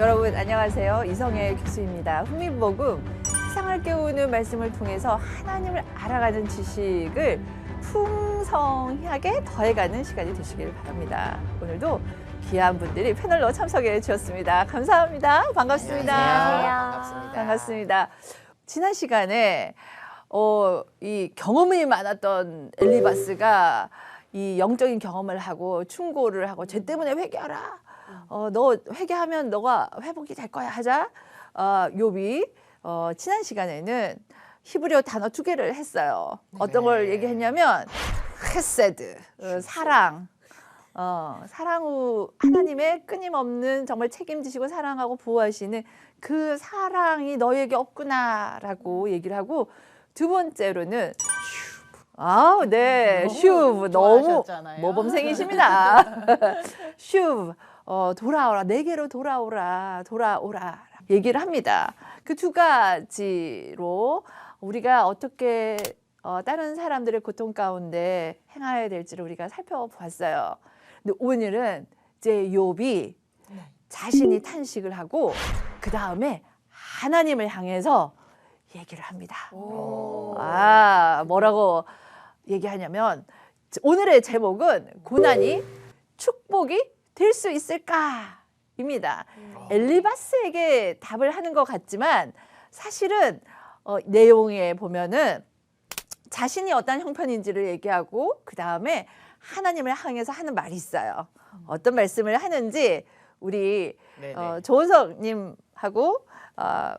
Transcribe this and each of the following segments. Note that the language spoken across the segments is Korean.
여러분 안녕하세요. 이성애 교수입니다. 흥미복음 세상을 깨우는 말씀을 통해서 하나님을 알아가는 지식을 풍성하게 더해가는 시간이 되시길 바랍니다. 오늘도 귀한 분들이 패널로 참석해 주셨습니다. 감사합니다. 반갑습니다. 안녕하세요. 반갑습니다. 지난 시간에 이 경험이 많았던 엘리바스가 이 영적인 경험을 하고 충고를 하고 죄 때문에 회개하라. 너 회개하면 너가 회복이 될 거야 하자. 욥이 지난 시간에는 히브리어 단어 2개를 했어요. 어떤 걸 얘기했냐면 헤세드, 사랑. 사랑 후 하나님의 끊임없는 정말 책임지시고 사랑하고 보호하시는 그 사랑이 너에게 없구나라고 얘기를 하고, 두 번째로는 네, 슈브 너무 모범생이십니다. 슈브 돌아오라, 내게로 돌아오라 얘기를 합니다. 그 두 가지로 우리가 어떻게 다른 사람들의 고통 가운데 행해야 될지를 우리가 살펴보았어요. 근데 오늘은 이제 욥이 자신이 탄식을 하고 그 다음에 하나님을 향해서 얘기를 합니다. 뭐라고 얘기하냐면, 오늘의 제목은 고난이 축복이 될 수 있을까입니다. 엘리바스에게 답을 하는 것 같지만 사실은 내용에 보면은 자신이 어떤 형편인지를 얘기하고 그 다음에 하나님을 향해서 하는 말이 있어요. 어떤 말씀을 하는지 우리 조은석님하고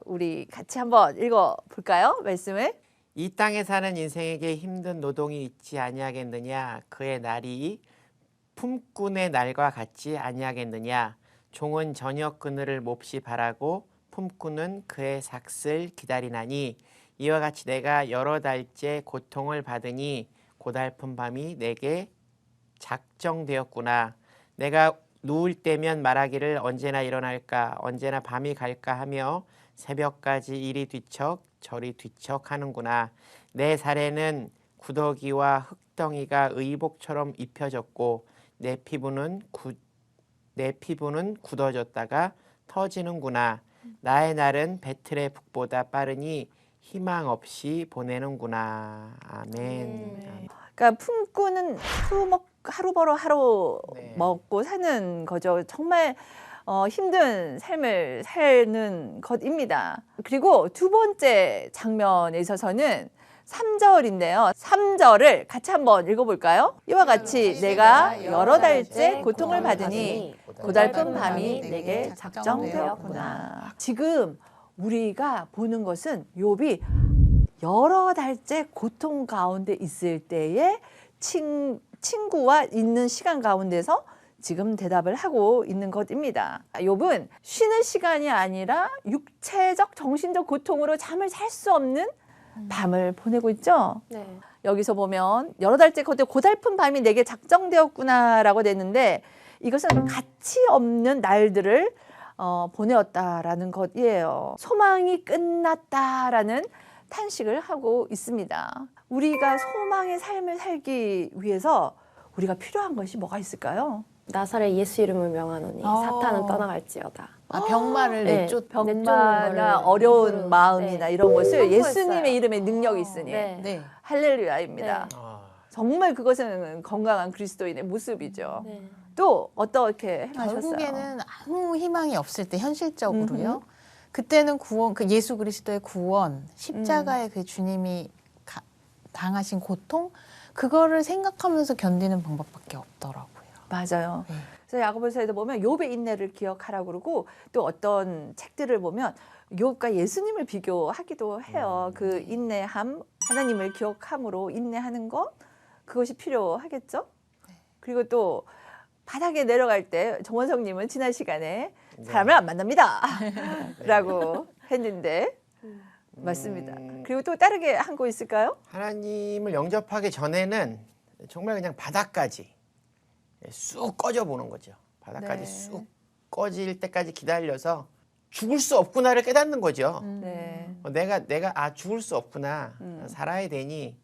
우리 같이 한번 읽어볼까요? 말씀을. 이 땅에 사는 인생에게 힘든 노동이 있지 아니하겠느냐. 그의 날이 품꾼의 날과 같지 아니하겠느냐. 종은 저녁 그늘을 몹시 바라고 품꾼은 그의 삭슬 기다리나니, 이와 같이 내가 여러 달째 고통을 받으니 고달픈 밤이 내게 작정되었구나. 내가 누울 때면 말하기를 언제나 일어날까, 언제나 밤이 갈까 하며 새벽까지 이리 뒤척 저리 뒤척 하는구나. 내 살에는 구더기와 흙덩이가 의복처럼 입혀졌고 내 피부는 굳어졌다가 터지는구나. 나의 날은 배틀의 북보다 빠르니 희망 없이 보내는구나. 아멘. 그러니까 품꾼은 하루 벌어 하루 먹고 사는 거죠. 정말 힘든 삶을 사는 것입니다. 그리고 두 번째 장면에 있어서는 3절인데요. 3절을 같이 한번 읽어볼까요? 이와 같이 내가 여러 달째 고통을 받으니 고달픈 밤이 내게 작정되었구나. 지금 우리가 보는 것은 욥이 여러 달째 고통 가운데 있을 때에 친구와 있는 시간 가운데서 지금 대답을 하고 있는 것입니다. 욥은 쉬는 시간이 아니라 육체적, 정신적 고통으로 잠을 잘 수 없는 밤을 보내고 있죠. 네. 여기서 보면 여러 달째 고달픈 밤이 내게 작정되었구나라고 됐는데, 이것은 가치 없는 날들을 보내었다라는 것이에요. 소망이 끝났다라는 탄식을 하고 있습니다. 우리가 소망의 삶을 살기 위해서 우리가 필요한 것이 뭐가 있을까요? 나사렛 예수 이름을 명하노니 사탄은 떠나갈지어다. 병마를 병마나 어려운 마음이나 이런 것을 선포했어요. 예수님의 이름에 능력이 있으니 네. 할렐루야입니다. 정말 그것은 건강한 그리스도인의 모습이죠. 네. 또 어떻게 행하셨어요? 결국에는 아무 희망이 없을 때 현실적으로요. 그때는 구원, 그 예수 그리스도의 구원, 십자가의 그 주님이 당하신 고통, 그거를 생각하면서 견디는 방법밖에 없더라고요. 맞아요. 네. 그래서 야고보서에도 보면 욥의 인내를 기억하라고 그러고, 또 어떤 책들을 보면 욥과 예수님을 비교하기도 해요. 그 인내함, 하나님을 기억함으로 인내하는 것, 그것이 필요하겠죠. 그리고 또 바닥에 내려갈 때 정원석님은 지난 시간에 사람을 안 만납니다 라고 했는데 맞습니다. 그리고 또 다르게 한 거 있을까요? 하나님을 영접하기 전에는 정말 그냥 바닥까지 쑥 꺼져 보는 거죠. 바닥까지 쑥 꺼질 때까지 기다려서 죽을 수 없구나를 깨닫는 거죠. 네. 내가 죽을 수 없구나. 살아야 되니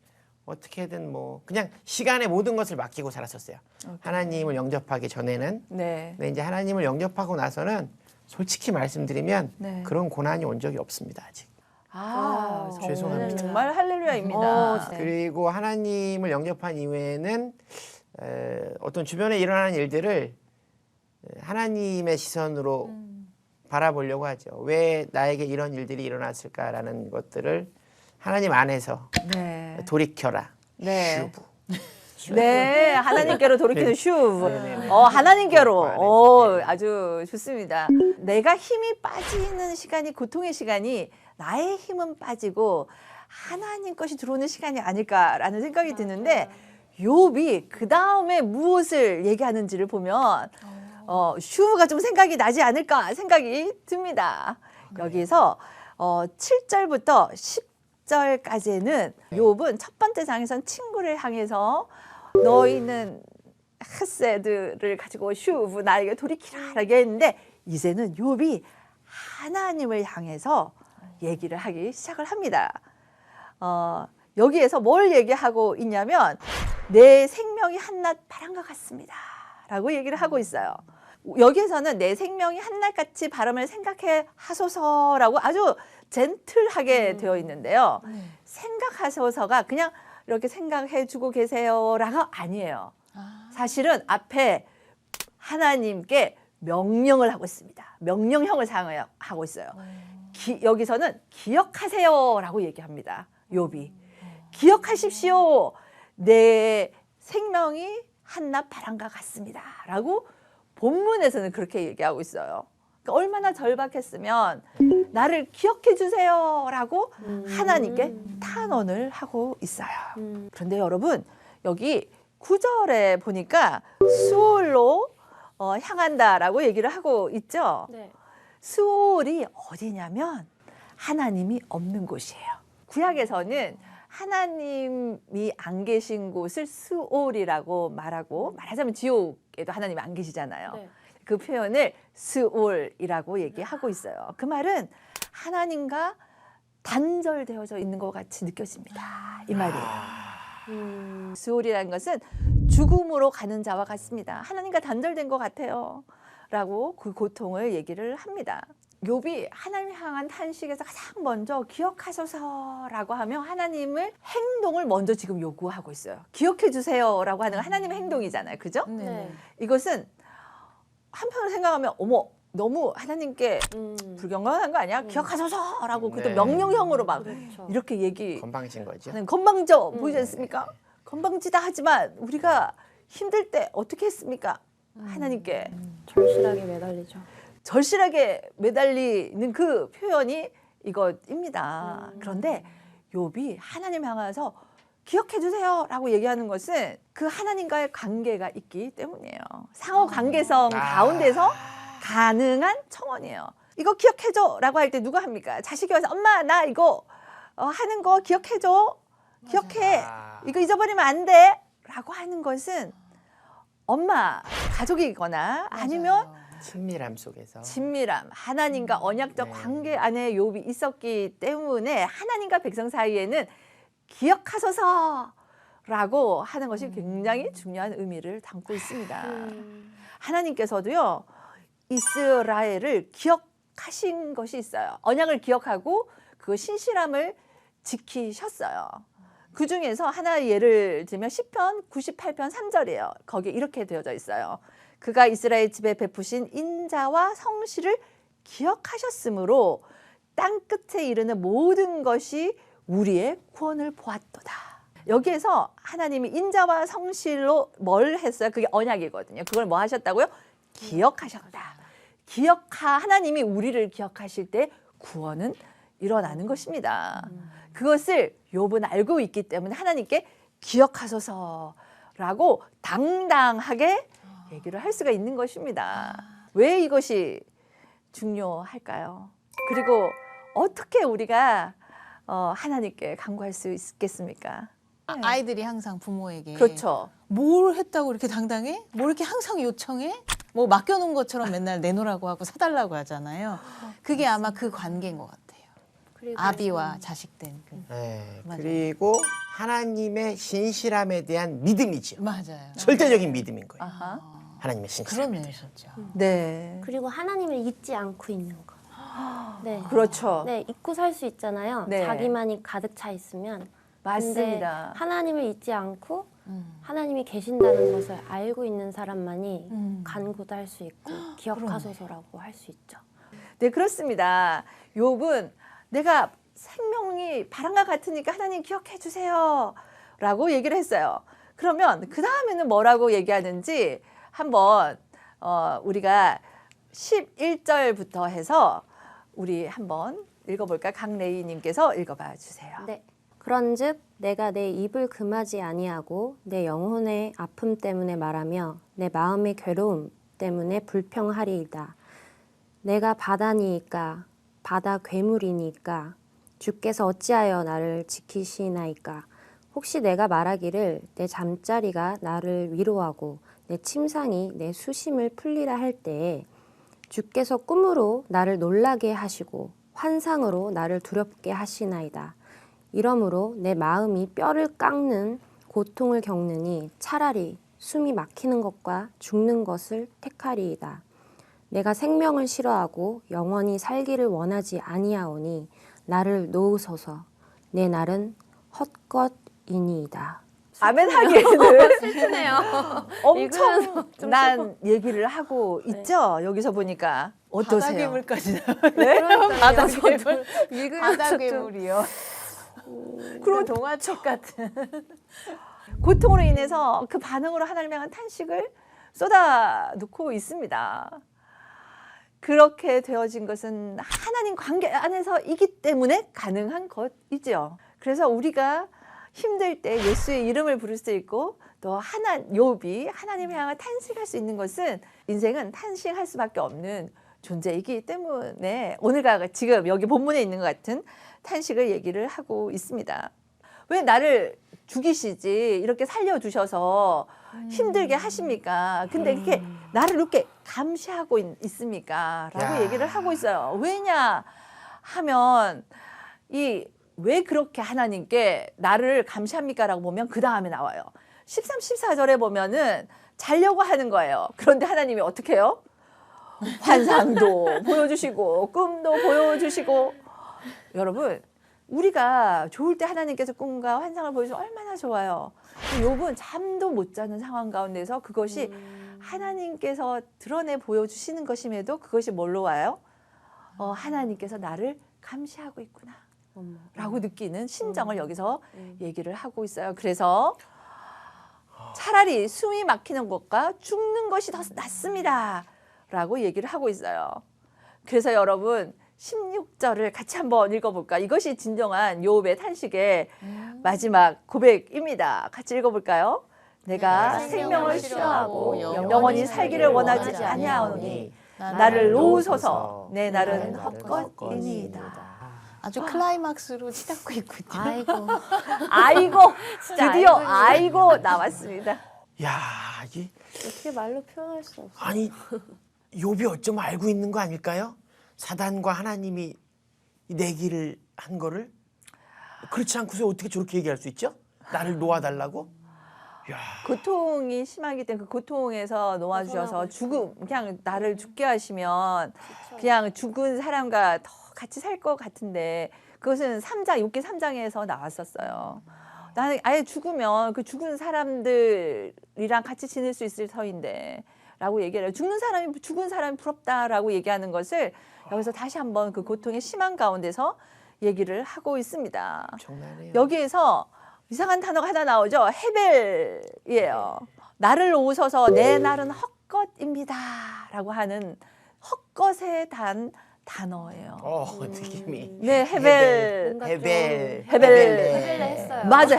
어떻게든 뭐 그냥 시간의 모든 것을 맡기고 살았었어요. 하나님을 영접하기 전에는. 네. 근데 이제 하나님을 영접하고 나서는 솔직히 말씀드리면 네. 그런 고난이 온 적이 없습니다 아직. 죄송합니다. 정말 할렐루야입니다. 네. 그리고 하나님을 영접한 이후에는 어떤 주변에 일어나는 일들을 하나님의 시선으로 바라보려고 하죠. 왜 나에게 이런 일들이 일어났을까라는 것들을 하나님 안에서 네. 돌이켜라. 네. 슈브. 네, 하나님께로 돌이키는 슈브. 네네네. 하나님께로. 네. 아주 좋습니다. 내가 힘이 빠지는 시간이 고통의 시간이 나의 힘은 빠지고 하나님 것이 들어오는 시간이 아닐까라는 생각이 드는데 욥이 그 다음에 무엇을 얘기하는지를 보면 슈브가 좀 생각이 나지 않을까 생각이 듭니다. 여기서 7절부터 10절까지는 욥은 첫 번째 장에선 친구를 향해서 너희는 헤세드를 가지고 슈브 나에게 돌이키라라고 했는데 이제는 욥이 하나님을 향해서 얘기를 하기 시작을 합니다. 여기에서 뭘 얘기하고 있냐면 내 생명이 한낱 바람과 같습니다 라고 얘기를 하고 있어요. 여기에서는 내 생명이 한낱같이 바람을 생각해 하소서라고 아주 젠틀하게 되어 있는데요. 생각하소서가 그냥 이렇게 생각해 주고 계세요라가 아니에요. 사실은 앞에 하나님께 명령을 하고 있습니다. 명령형을 사용하고 있어요. 여기서는 기억하세요라고 얘기합니다. 욥이. 기억하십시오. 내 생명이 한낱 바람과 같습니다. 라고 본문에서는 그렇게 얘기하고 있어요. 그러니까 얼마나 절박했으면 나를 기억해 주세요. 라고 하나님께 탄원을 하고 있어요. 그런데 여러분 여기 9절에 보니까 수올로 향한다라고 얘기를 하고 있죠. 네. 수올이 어디냐면 하나님이 없는 곳이에요. 구약에서는 하나님이 안 계신 곳을 수올이라고 말하자면 지옥에도 하나님이 안 계시잖아요. 네. 그 표현을 수올이라고 얘기하고 있어요. 그 말은 하나님과 단절되어져 있는 것 같이 느껴집니다. 이 말이에요. 수올이라는 것은 죽음으로 가는 자와 같습니다. 하나님과 단절된 것 같아요. 라고 그 고통을 얘기를 합니다. 욥이 하나님 향한 탄식에서 가장 먼저 기억하소서라고 하면 하나님을 행동을 먼저 지금 요구하고 있어요. 기억해 주세요라고 하는 건 하나님의 행동이잖아요. 그죠? 네. 이것은 한편으로 생각하면 어머 너무 하나님께 불경건한 거 아니야? 기억하소서라고 그것도 네. 명령형으로 막 그렇죠. 이렇게 얘기 건방진 거죠. 하는 건방져 보이지 않습니까? 건방지다 하지만 우리가 힘들 때 어떻게 했습니까? 하나님께 절실하게 매달리죠. 절실하게 매달리는 그 표현이 이것입니다. 그런데 욥이 하나님 향해서 기억해 주세요라고 얘기하는 것은 그 하나님과의 관계가 있기 때문이에요. 상호 관계성 가운데서 가능한 청원이에요. 이거 기억해줘라고 할 때 누가 합니까? 자식이 와서 엄마 나 이거 하는 거 기억해줘. 기억해. 이거 잊어버리면 안 돼. 라고 하는 것은 엄마, 가족이거나 아니면 친밀함 속에서 친밀함, 하나님과 언약적 네. 관계 안에 욥이 있었기 때문에 하나님과 백성 사이에는 기억하소서라고 하는 것이 굉장히 중요한 의미를 담고 있습니다. 하나님께서도요 이스라엘을 기억하신 것이 있어요. 언약을 기억하고 그 신실함을 지키셨어요. 그 중에서 하나 예를 들면 시편 98편 3절이에요. 거기에 이렇게 되어져 있어요. 그가 이스라엘 집에 베푸신 인자와 성실을 기억하셨으므로 땅 끝에 이르는 모든 것이 우리의 구원을 보았도다. 여기에서 하나님이 인자와 성실로 뭘 했어요? 그게 언약이거든요. 그걸 뭐 하셨다고요? 기억하셨다. 하나님이 우리를 기억하실 때 구원은 일어나는 것입니다. 그것을 욥은 알고 있기 때문에 하나님께 기억하소서라고 당당하게 얘기를 할 수가 있는 것입니다. 왜 이것이 중요할까요? 그리고 어떻게 우리가 하나님께 간구할 수 있겠습니까? 아이들이 항상 부모에게 그렇죠. 뭘 했다고 이렇게 당당해? 뭘 이렇게 항상 요청해? 뭐 맡겨놓은 것처럼 맨날 내놓으라고 하고 사달라고 하잖아요. 그게 아마 그 관계인 것 같아요. 그리고 아비와 자식된 그. 네. 맞아요. 그리고 하나님의 신실함에 대한 믿음이죠. 맞아요. 절대적인 믿음인 거예요. 아하. 하나님의 신실. 그런 면이 있었죠. 네. 그리고 하나님을 잊지 않고 있는 거. 네. 그렇죠. 네, 잊고 살 수 있잖아요. 네. 자기만이 가득 차 있으면. 맞습니다. 근데 하나님을 잊지 않고 음. 하나님이 계신다는 것을 알고 있는 사람만이 간구도 할 수 있고 그러네. 기억하소서라고 할 수 있죠. 네, 그렇습니다. 욥은 내가 생명이 바람과 같으니까 하나님 기억해 주세요. 라고 얘기를 했어요. 그러면 그 다음에는 뭐라고 얘기하는지 한번 우리가 11절부터 해서 우리 한번 읽어볼까? 강레이님께서 읽어봐 주세요. 네. 그런즉 내가 내 입을 금하지 아니하고 내 영혼의 아픔 때문에 말하며 내 마음의 괴로움 때문에 불평하리이다. 내가 바다니이까 바다 괴물이니까 주께서 어찌하여 나를 지키시나이까. 혹시 내가 말하기를 내 잠자리가 나를 위로하고 내 침상이 내 수심을 풀리라 할 때에 주께서 꿈으로 나를 놀라게 하시고 환상으로 나를 두렵게 하시나이다. 이러므로 내 마음이 뼈를 깎는 고통을 겪느니 차라리 숨이 막히는 것과 죽는 것을 택하리이다. 내가 생명을 싫어하고 영원히 살기를 원하지 아니하오니 나를 놓으소서. 내 날은 헛것이니이다. 아멘 하기에는 슬프네요. 엄청난 얘기를 하고 있죠. 여기서 보니까 어떠세요? 바다 괴물까지 네? 바다 괴물. 읽으면서 바다 좀 괴물이요. 그런 동화책 같은. 고통으로 인해서 그 반응으로 하나님을 향한 탄식을 쏟아놓고 있습니다. 그렇게 되어진 것은 하나님 관계 안에서이기 때문에 가능한 것이죠. 그래서 우리가 힘들 때 예수의 이름을 부를 수 있고 또 욥이 하나님을 향해 탄식할 수 있는 것은 인생은 탄식할 수밖에 없는 존재이기 때문에 오늘과 지금 여기 본문에 있는 것 같은 탄식을 얘기를 하고 있습니다. 왜 나를 죽이시지 이렇게 살려주셔서 힘들게 하십니까? 근데 이렇게 나를 이렇게 감시하고 있습니까? 라고 야. 얘기를 하고 있어요. 왜냐 하면 왜 그렇게 하나님께 나를 감시합니까? 라고 보면 그 다음에 나와요. 13, 14절에 보면은 자려고 하는 거예요. 그런데 하나님이 어떻게 해요? 환상도 보여주시고 꿈도 보여주시고. 여러분 우리가 좋을 때 하나님께서 꿈과 환상을 보여주시면 얼마나 좋아요. 욥은 잠도 못 자는 상황 가운데서 그것이 하나님께서 드러내 보여주시는 것임에도 그것이 뭘로 와요? 하나님께서 나를 감시하고 있구나 라고 느끼는 심정을 여기서 얘기를 하고 있어요. 그래서 차라리 숨이 막히는 것과 죽는 것이 더 낫습니다 라고 얘기를 하고 있어요. 그래서 여러분 16절을 같이 한번 읽어볼까? 이것이 진정한 욥의 탄식의 마지막 고백입니다. 같이 읽어볼까요? 내가 생명을 싫어하고 영원히 살기를 원하지 아니하오니 나를 놓으소서. 내 날은 헛것이니이다. 아주 클라이막스로 치닫고 있군요. 아이고. 아이고 진짜 드디어 아이고니. 아이고 나왔습니다. 야, 이게 어떻게 말로 표현할 수 없어. 아니 욥이 어쩜 알고 있는 거 아닐까요? 사단과 하나님이 내기를 한 거를 그렇지 않고서 어떻게 저렇게 얘기할 수 있죠? 나를 놓아달라고? 야, 고통이 심하기 때문에 그 고통에서 놓아주셔서 죽음 그냥 나를 죽게 하시면 그냥 죽은 사람과 더 같이 살 것 같은데 그것은 3장 욥기 3장에서 나왔었어요. 나는 아예 죽으면 그 죽은 사람들이랑 같이 지낼 수 있을 터인데 라고 얘기를 해요. 죽은 사람이 부럽다라고 얘기하는 것을 여기서 다시 한번 그 고통의 심한 가운데서 얘기를 하고 있습니다. 엄청나네요. 여기에서 이상한 단어가 하나 나오죠. 헤벨이에요. 나를 놓으셔서 내 날은 헛것입니다 라고 하는 헛것에 단 단어예요. 느낌이. 네, 헤벨. 뭔가 헤벨. 헤벨레 했어요. 맞아,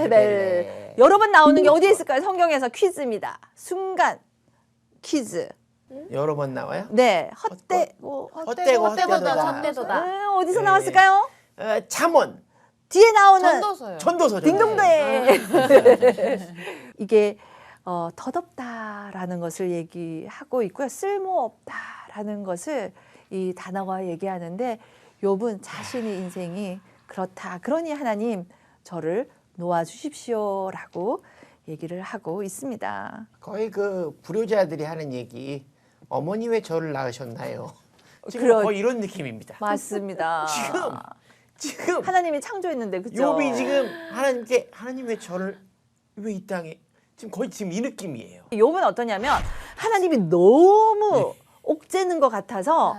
헤벨. 여러 번 나오는 게 어디에 있을까요? 성경에서 퀴즈입니다. 순간 퀴즈. 여러 번 나와요? 네, 헛되고 헛되도다. 어디서 나왔을까요? 잠언. 뒤에 나오는 전도서요. 전도서. 딩동대. 이게 덧없다라는 것을 얘기하고 있고요. 쓸모없다라는 것을 이 단어가 얘기하는데 욥은 자신의 인생이 그렇다. 그러니 하나님 저를 놓아주십시오라고 얘기를 하고 있습니다. 거의 그 불효자들이 하는 얘기. 어머니 왜 저를 낳으셨나요? 지금 그렇- 거의 이런 느낌입니다. 맞습니다. 지금 하나님이 창조했는데 그죠? 욥이 지금 하나님께 하나님 왜 저를 왜 이 땅에 지금 거의 지금 이 느낌이에요. 욥은 어떠냐면 하나님이 너무 옥죄는 것 같아서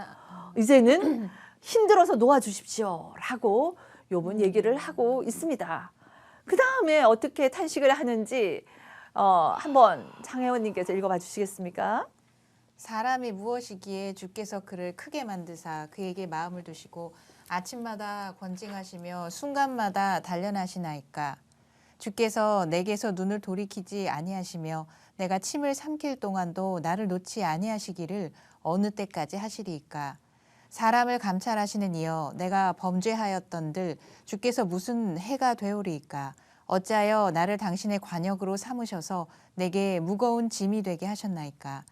이제는 힘들어서 놓아주십시오라고 욥은 얘기를 하고 있습니다. 그 다음에 어떻게 탄식을 하는지 한번 장혜원님께서 읽어봐 주시겠습니까? 사람이 무엇이기에 주께서 그를 크게 만드사 그에게 마음을 두시고 아침마다 권징하시며 순간마다 단련하시나이까. 주께서 내게서 눈을 돌이키지 아니하시며 내가 침을 삼킬 동안도 나를 놓지 아니하시기를 어느 때까지 하시리이까. 사람을 감찰하시는 이여 내가 범죄하였던들 주께서 무슨 해가 되오리이까. 어찌하여 나를 당신의 관역으로 삼으셔서 내게 무거운 짐이 되게 하셨나이까.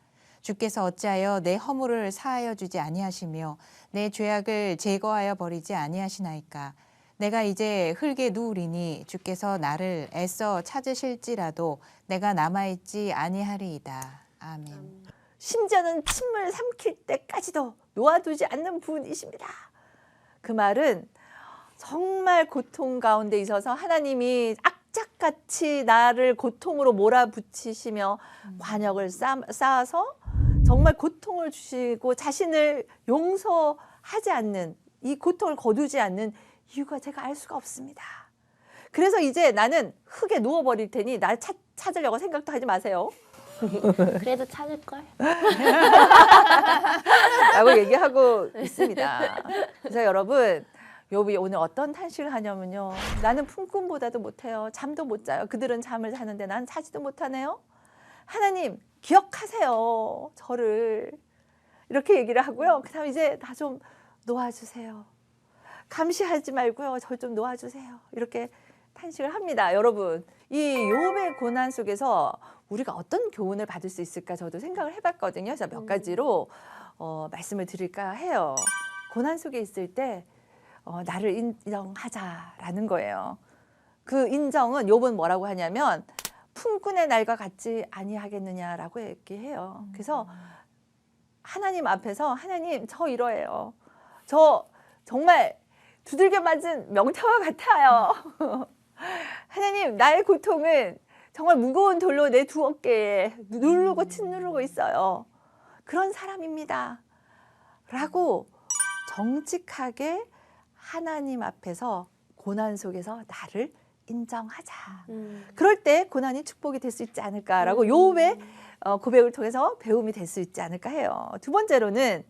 주께서 어찌하여 내 허물을 사하여 주지 아니하시며 내 죄악을 제거하여 버리지 아니하시나이까. 내가 이제 흙에 누우리니 주께서 나를 애써 찾으실지라도 내가 남아있지 아니하리이다. 아멘. 심지어는 침을 삼킬 때까지도 놓아두지 않는 분이십니다. 그 말은 정말 고통 가운데 있어서 하나님이 악착같이 나를 고통으로 몰아붙이시며 관역을 쌓아서 정말 고통을 주시고 자신을 용서하지 않는 이 고통을 거두지 않는 이유가 제가 알 수가 없습니다. 그래서 이제 나는 흙에 누워버릴 테니 날 찾으려고 생각도 하지 마세요. 그래도 찾을걸? 라고 얘기하고 있습니다. 그래서 여러분 욥이 오늘 어떤 탄식을 하냐면요. 나는 품꿈보다도 못해요. 잠도 못 자요. 그들은 잠을 자는데 난 자지도 못하네요. 하나님 기억하세요. 저를. 이렇게 얘기를 하고요. 그 다음에 이제 나 좀 놓아주세요. 감시하지 말고요. 저 좀 놓아주세요. 이렇게 탄식을 합니다. 여러분 이 욥의 고난 속에서 우리가 어떤 교훈을 받을 수 있을까 저도 생각을 해봤거든요. 그래서 몇 가지로 말씀을 드릴까 해요. 고난 속에 있을 때 나를 인정하자라는 거예요. 그 인정은 욥은 뭐라고 하냐면 품꾼의 날과 같지 아니하겠느냐라고 얘기해요. 그래서 하나님 앞에서 하나님 저 이러해요. 저 정말 두들겨 맞은 명타와 같아요. 하나님 나의 고통은 정말 무거운 돌로 내 두 어깨에 누르고 짓누르고 있어요. 그런 사람입니다. 라고 정직하게 하나님 앞에서 고난 속에서 나를 인정하자. 그럴 때 고난이 축복이 될 수 있지 않을까라고 욥의 고백을 통해서 배움이 될 수 있지 않을까 해요. 두 번째로는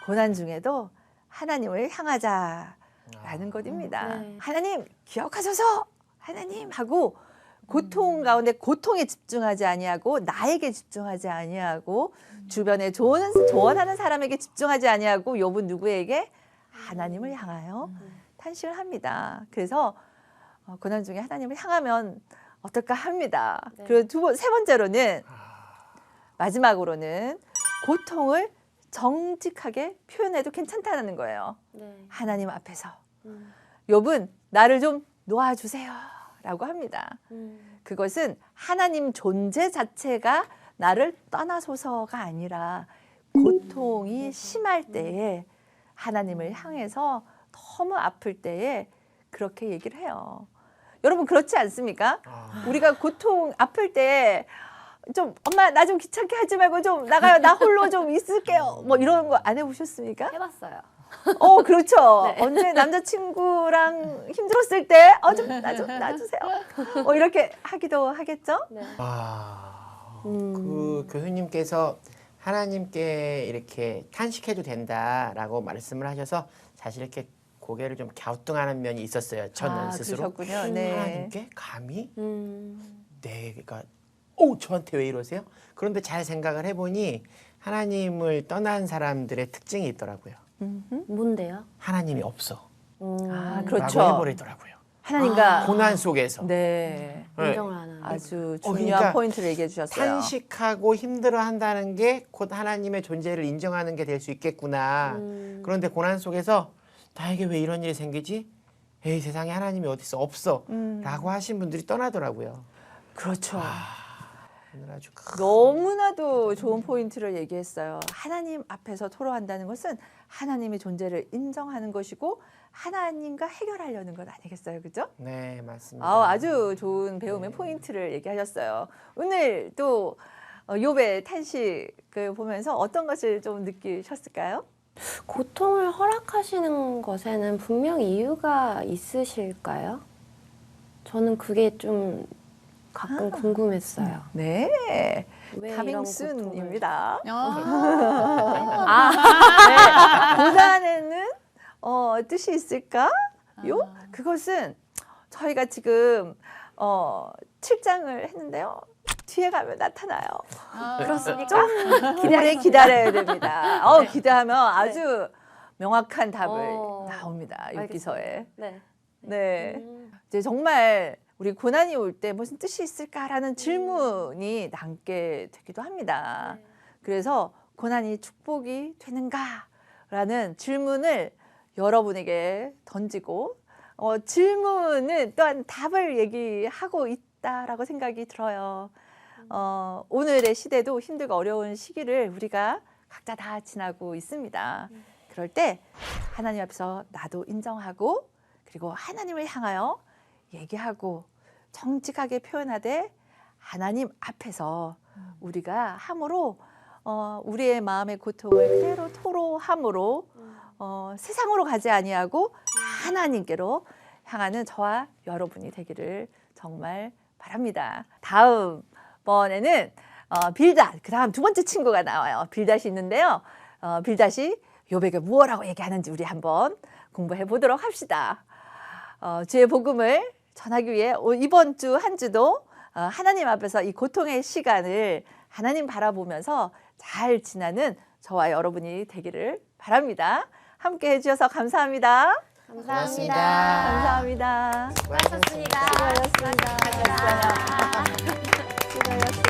고난 중에도 하나님을 향하자라는 것입니다. 네. 하나님 기억하소서 하나님 하고 고통 가운데 고통에 집중하지 아니하고 나에게 집중하지 아니하고 주변에 조언하는 사람에게 집중하지 아니하고 욥은 누구에게 하나님을 향하여 탄식을 합니다. 그래서 고난 중에 하나님을 향하면 어떨까 합니다. 네. 그리고 세 번째로는 마지막으로는 고통을 정직하게 표현해도 괜찮다는 거예요. 네. 하나님 앞에서 욥은 나를 좀 놓아주세요라고 합니다. 그것은 하나님 존재 자체가 나를 떠나소서가 아니라 고통이 심할 때에 하나님을 향해서 너무 아플 때에 그렇게 얘기를 해요. 여러분 그렇지 않습니까? 우리가 고통 아플 때 좀 엄마 나 좀 귀찮게 하지 말고 좀 나가요. 나 홀로 좀 있을게요. 뭐 이런 거 안 해보셨습니까? 해봤어요. 그렇죠. 네. 언제 남자친구랑 힘들었을 때 좀 나 좀 놔주세요. 이렇게 하기도 하겠죠? 네. 그 교수님께서 하나님께 이렇게 탄식해도 된다라고 말씀을 하셔서 사실 이렇게 고개를 좀 갸우뚱하는 면이 있었어요. 저는 스스로. 그러셨군요. 네. 하나님께 감히 내가 저한테 왜 이러세요? 그런데 잘 생각을 해보니 하나님을 떠난 사람들의 특징이 있더라고요. 뭔데요? 하나님이 없어. 그렇죠. 라고 해버리더라고요. 하나님과 고난 속에서. 네. 네. 인정을 안 하는. 아주 중요한 그러니까 포인트를 얘기해 주셨어요. 탄식하고 힘들어한다는 게 곧 하나님의 존재를 인정하는 게 될 수 있겠구나. 그런데 고난 속에서 나에게 왜 이런 일이 생기지? 에이 세상에 하나님이 어디 있어? 없어. 라고 하신 분들이 떠나더라고요. 그렇죠. 오늘 아주 너무나도 좋은 포인트를 얘기했어요. 하나님 앞에서 토로한다는 것은 하나님의 존재를 인정하는 것이고 하나님과 해결하려는 것 아니겠어요, 그죠? 네, 맞습니다. 아주 좋은 배움의 포인트를 얘기하셨어요. 오늘 또 욥의 탄식을 보면서 어떤 것을 좀 느끼셨을까요? 고통을 허락하시는 것에는 분명 이유가 있으실까요? 저는 그게 좀 가끔 궁금했어요. 네, 왜 이런 고통을? 다밍순입니다. 아, 네, 고난에는 뜻이 있을까요? 그것은 저희가 지금 7장을 했는데요. 뒤에 가면 나타나요. 그렇습니까? 오래 기다려야 됩니다. 네. 기대하면 아주 명확한 답을 어, 나옵니다. 알겠습니다. 욥기서에. 네. 네. 이제 정말 우리 고난이 올 때 무슨 뜻이 있을까라는 질문이 남게 되기도 합니다. 네. 그래서 고난이 축복이 되는가라는 질문을 여러분에게 던지고 질문은 또한 답을 얘기하고 있다라고 생각이 들어요. 오늘의 시대도 힘들고 어려운 시기를 우리가 각자 다 지나고 있습니다. 그럴 때 하나님 앞에서 나도 인정하고 그리고 하나님을 향하여 얘기하고 정직하게 표현하되 하나님 앞에서 우리가 함으로 우리의 마음의 고통을 그대로 토로함으로 세상으로 가지 아니하고 하나님께로 향하는 저와 여러분이 되기를 정말 바랍니다. 다음 번에는 빌닷, 그 다음 두 번째 친구가 나와요. 빌닷이 있는데요. 빌닷이 욥에게 무엇라고 얘기하는지 우리 한번 공부해 보도록 합시다. 주의 복음을 전하기 위해 이번 주 한 주도 하나님 앞에서 이 고통의 시간을 하나님 바라보면서 잘 지나는 저와 여러분이 되기를 바랍니다. 함께 해주셔서 감사합니다. 감사합니다. 감사합니다. 수고하셨습니다. 수고하셨습니다. 수고하셨습니다. 수고하셨습니다.